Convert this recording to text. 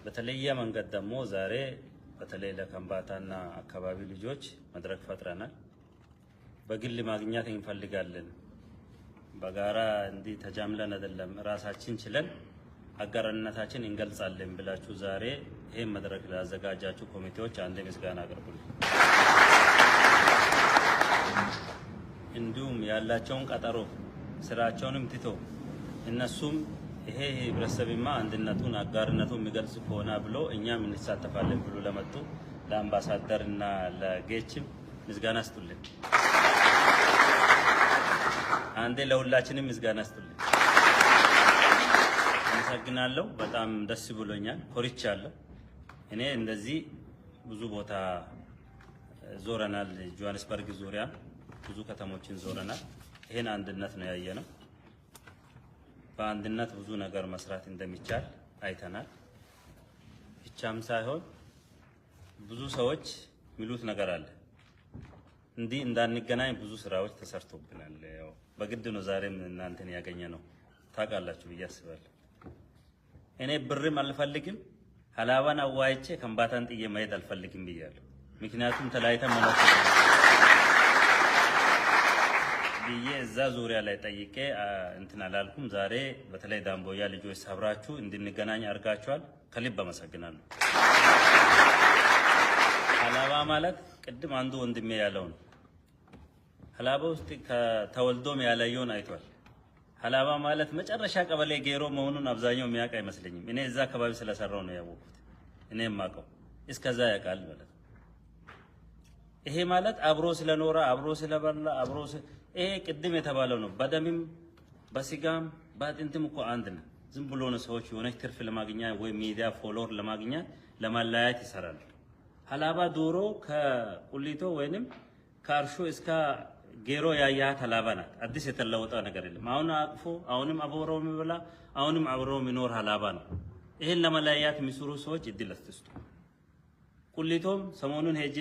በተለየ መንገድ ደግሞ ዛሬ በተለይ ለከምባታና አካባቢ ልጆች መድረክ ፈጥረናል። በግል ማግኘት እንፈልጋለን። በጋራ እንዲህ ተጃምለን አይደለም ራሳችን ችለን አጋርነታችን እንገልጻለን ብላችሁ ዛሬ ይሄን መድረክ ላዘጋጃችሁ ኮሚቴዎች አንዴ ምስጋና አቅርቡልኝ። እንዲሁም ያላቸውን ቀጠሮ ስራቸውንም ትቶ እነሱም ይሄ ህብረተሰብማ አንድነቱን አጋርነቱን የሚገልጽ ከሆነ ብሎ እኛም እንሳተፋለን ብሎ ለመጡ ለአምባሳደርና ለጌችም ምስጋና ስጡልን። አንዴ ለሁላችንም ምስጋና ስጡልን። አመሰግናለሁ። በጣም ደስ ብሎኛል። ኮርቻለሁ። እኔ እንደዚህ ብዙ ቦታ ዞረናል። ጆሃንስበርግ ዙሪያ ብዙ ከተሞችን ዞረናል። ይሄን አንድነት ነው ያየነው። በአንድነት ብዙ ነገር መስራት እንደሚቻል አይተናል። ብቻም ሳይሆን ብዙ ሰዎች ሚሉት ነገር አለ። እንዲህ እንዳንገናኝ ብዙ ስራዎች ተሰርቶብናል። ያው በግድ ነው ዛሬም እናንተን ያገኘ ነው ታውቃላችሁ ብዬ አስባለሁ። እኔ ብርም አልፈልግም፣ ሀላባን አዋይቼ ከምባታን ጥዬ መሄድ አልፈልግም ብያለሁ። ምክንያቱም ተለያይተን መኖር ብዬ እዛ ዙሪያ ላይ ጠይቄ እንትን አላልኩም። ዛሬ በተለይ ዳምቦያ ልጆች ሰብራችሁ እንድንገናኝ አድርጋችኋል። ከልብ አመሰግናለሁ። ሀላባ ማለት ቅድም አንዱ ወንድሜ ያለው ነው። ሀላባ ውስጥ ተወልዶም ያላየውን አይቷል። ሀላባ ማለት መጨረሻ ቀበሌ ጌሮ መሆኑን አብዛኛው የሚያውቅ አይመስለኝም። እኔ እዛ አካባቢ ስለሰራው ነው ያወቅሁት። እኔ የማውቀው እስከዛ ያውቃል ማለት ይሄ ማለት አብሮ ስለኖረ አብሮ ስለበላ አብሮ ይሄ ቅድም የተባለው ነው። በደምም በስጋም በአጥንትም እኮ አንድ ነው። ዝም ብሎ ነው ሰዎች የሆነች ትርፍ ለማግኘት ወይ ሚዲያ ፎሎወር ለማግኘት ለማለያየት ይሰራሉ። ሀላባ ዶሮ ከቁሊቶ ወይንም ከአርሾ እስከ ጌሮ ያያት ሀላባ ናት። አዲስ የተለወጠ ነገር የለም። አሁን አቅፎ አሁንም አብሮ የሚበላ አሁንም አብሮ የሚኖር ሀላባ ነው። ይሄን ለማለያየት የሚሰሩ ሰዎች እድል አትስጡ። ቁሊቶም ሰሞኑን ሄጄ